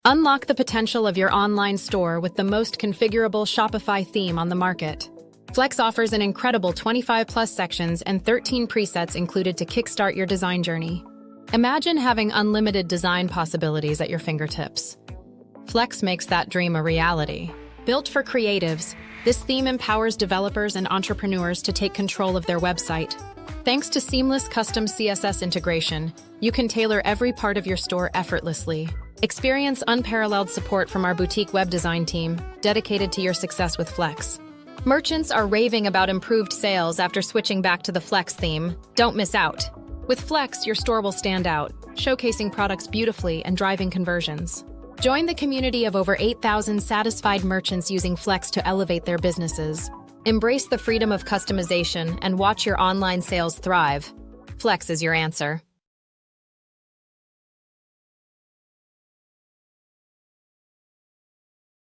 Unlock the potential of your online store with the most configurable Shopify theme on the market. Flex offers an incredible 25-plus sections and 13 presets included to kickstart your design journey. Imagine having unlimited design possibilities at your fingertips. Flex makes that dream a reality. Built for creatives, this theme empowers developers and entrepreneurs to take control of their website. Thanks to seamless custom CSS integration, you can tailor every part of your store effortlessly. Experience unparalleled support from our boutique web design team, dedicated to your success with Flex. Merchants are raving about improved sales after switching back to the Flex theme. Don't miss out. With Flex, your store will stand out, showcasing products beautifully and driving conversions. Join the community of over 8,000 satisfied merchants using Flex to elevate their businesses. Embrace the freedom of customization and watch your online sales thrive. Flex is your answer.